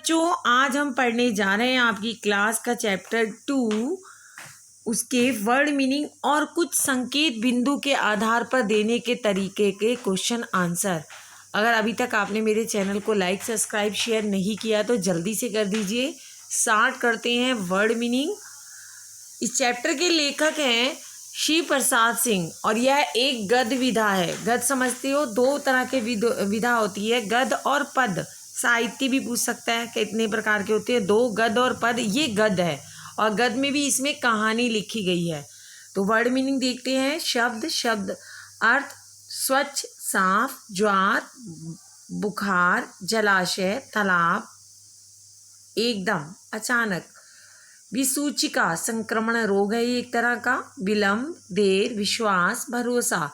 बच्चों, आज हम पढ़ने जा रहे हैं आपकी क्लास का चैप्टर 2, उसके वर्ड मीनिंग और कुछ संकेत बिंदु के आधार पर देने के तरीके के क्वेश्चन आंसर। अगर अभी तक आपने मेरे चैनल को लाइक सब्सक्राइब शेयर नहीं किया तो जल्दी से कर दीजिए। स्टार्ट करते हैं वर्ड मीनिंग। इस चैप्टर के लेखक हैं शिव प्रसाद सिंह और यह एक गद्य विधा है। गद्य समझते हो, दो तरह के विधा होती है, गद्य और पद। साहित्य भी पूछ सकता है कितने प्रकार के होते हैं, दो, गद्य और पद। ये गद्य है और गद्य में भी इसमें कहानी लिखी गई है। तो वर्ड मीनिंग देखते हैं। शब्द, शब्द अर्थ स्वच्छ, साफ, ज्वार, बुखार, जलाशय, तालाब, एकदम, अचानक। विसूचिका संक्रमण रोग है ये एक तरह का। विलंब, देर, विश्वास, भरोसा।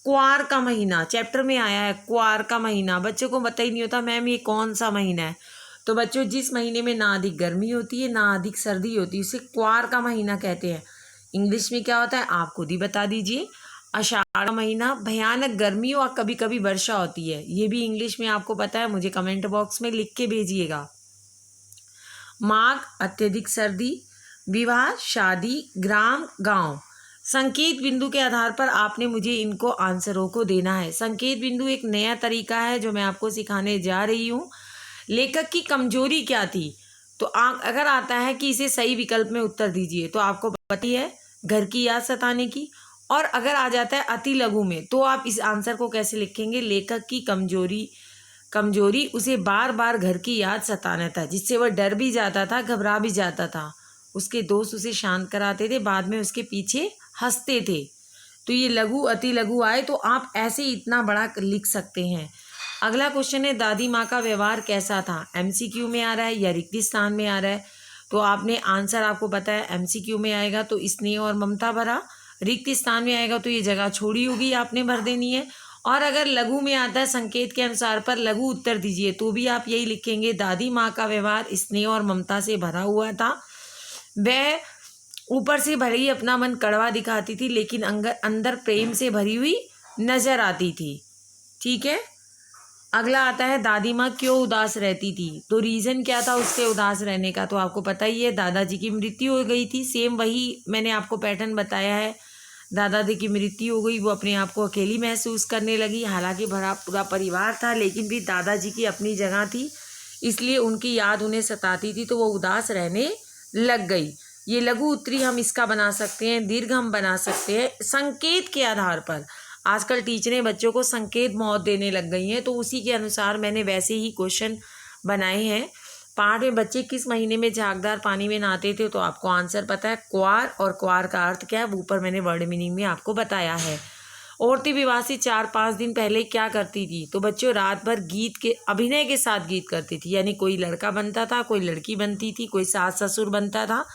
क्वार का महीना चैप्टर में आया है। क्वार का महीना बच्चों को पता ही नहीं होता मैम ये कौन सा महीना है। तो बच्चों, जिस महीने में ना अधिक गर्मी होती है ना अधिक सर्दी होती है उसे क्वार का महीना कहते हैं। इंग्लिश में क्या होता है आप खुद ही बता दीजिए। आषाढ़ का महीना, भयानक गर्मी और कभी कभी वर्षा होती है, ये भी इंग्लिश में आपको पता है, मुझे कमेंट बॉक्स में लिख के भेजिएगा। माघ, अत्यधिक सर्दी। विवाह, शादी। ग्राम, गांव। संकेत बिंदु के आधार पर आपने मुझे इनको आंसरों को देना है। संकेत बिंदु एक नया तरीका है जो मैं आपको सिखाने जा रही हूँ। लेखक की कमजोरी क्या थी, तो अगर आता है कि इसे सही विकल्प में उत्तर दीजिए तो आपको पता है घर की याद सताने की। और अगर आ जाता है अति लघु में तो आप इस आंसर को कैसे लिखेंगे। लेखक की कमजोरी उसे बार बार घर की याद सताना था, जिससे वह डर भी जाता था, घबरा भी जाता था। उसके दोस्त उसे शांत कराते थे, बाद में उसके पीछे हंसते थे। तो ये लघु अति लघु आए तो आप ऐसे इतना बड़ा लिख सकते हैं। अगला क्वेश्चन है दादी माँ का व्यवहार कैसा था। एमसीक्यू में आ रहा है या रिक्त स्थान में आ रहा है, तो आपने आंसर आपको पता है एमसीक्यू में आएगा तो स्नेह और ममता भरा। रिक्त स्थान में आएगा तो ये जगह छोड़ी होगी आपने भर देनी है। और अगर लघु में आता है संकेत के अनुसार पर लघु उत्तर दीजिए तो भी आप यही लिखेंगे दादी माँ का व्यवहार स्नेह और ममता से भरा हुआ था। वह ऊपर से भले ही अपना मन कड़वा दिखाती थी लेकिन अंदर प्रेम से भरी हुई नजर आती थी। ठीक है। अगला आता है दादी माँ क्यों उदास रहती थी, तो रीज़न क्या था उसके उदास रहने का, तो आपको पता ही है दादाजी की मृत्यु हो गई थी। सेम वही मैंने आपको पैटर्न बताया है। दादाजी की मृत्यु हो गई, वो अपने आप को अकेली महसूस करने लगी। हालांकि भरा पूरा परिवार था लेकिन भी दादाजी की अपनी जगह थी, इसलिए उनकी याद उन्हें सताती थी तो वो उदास रहने लग गई। ये लघु उत्तरी हम इसका बना सकते हैं, दीर्घ हम बना सकते हैं संकेत के आधार पर। आजकल टीचरें बच्चों को संकेत बहुत देने लग गई हैं, तो उसी के अनुसार मैंने वैसे ही क्वेश्चन बनाए हैं। पाठ में बच्चे किस महीने में झागदार पानी में नहाते थे, तो आपको आंसर पता है क्वार। और क्वार का अर्थ क्या है वो ऊपर मैंने वर्ड मीनिंग में आपको बताया है। औरतें विवाह से 4-5 दिन पहले क्या करती थी, तो बच्चों रात भर गीत के अभिनय के साथ गीत करती थी, यानी कोई लड़का बनता था, कोई लड़की बनती थी, कोई सास ससुर बनता था।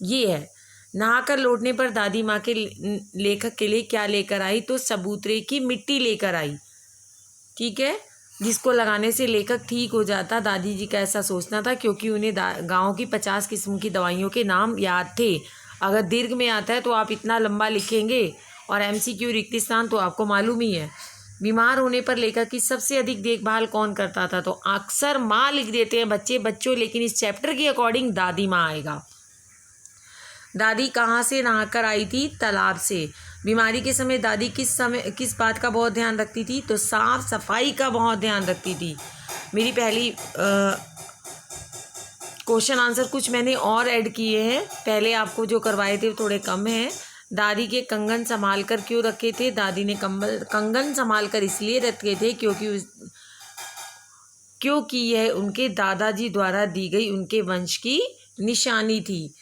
ये है। नहाकर लौटने पर दादी माँ के लेखक के लिए क्या लेकर आई, तो सबूतरे की मिट्टी लेकर आई। ठीक है, जिसको लगाने से लेखक ठीक हो जाता। दादी जी का ऐसा सोचना था क्योंकि उन्हें गाँव की 50 किस्म की दवाइयों के नाम याद थे। अगर दीर्घ में आता है तो आप इतना लंबा लिखेंगे और एमसीक्यू रिक्त स्थान तो आपको मालूम ही है। बीमार होने पर लेखक की सबसे अधिक देखभाल कौन करता था, तो अक्सर माँ लिख देते हैं बच्चों, लेकिन इस चैप्टर के अकॉर्डिंग दादी माँ आएगा। दादी कहाँ से नहाकर आई थी, तालाब से। बीमारी के समय दादी किस बात का बहुत ध्यान रखती थी, तो साफ सफाई का बहुत ध्यान रखती थी। मेरी पहली क्वेश्चन आंसर कुछ मैंने और ऐड किए हैं, पहले आपको जो करवाए थे थोड़े कम हैं। दादी के कंगन संभाल कर क्यों रखे थे, दादी ने कंगन संभाल कर इसलिए रखे थे क्योंकि यह उनके दादाजी द्वारा दी गई उनके वंश की निशानी थी।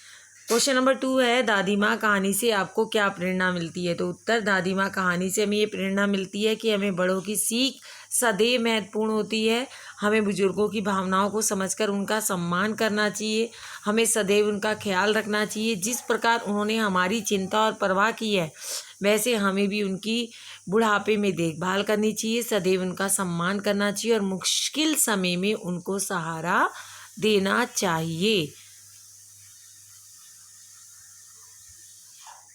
क्वेश्चन नंबर 2 है दादी माँ कहानी से आपको क्या प्रेरणा मिलती है, तो उत्तर दादी माँ कहानी से हमें ये प्रेरणा मिलती है कि हमें बड़ों की सीख सदैव महत्वपूर्ण होती है। हमें बुजुर्गों की भावनाओं को समझकर उनका सम्मान करना चाहिए। हमें सदैव उनका ख्याल रखना चाहिए। जिस प्रकार उन्होंने हमारी चिंता और परवाह की है वैसे हमें भी उनकी बुढ़ापे में देखभाल करनी चाहिए। सदैव उनका सम्मान करना चाहिए और मुश्किल समय में उनको सहारा देना चाहिए।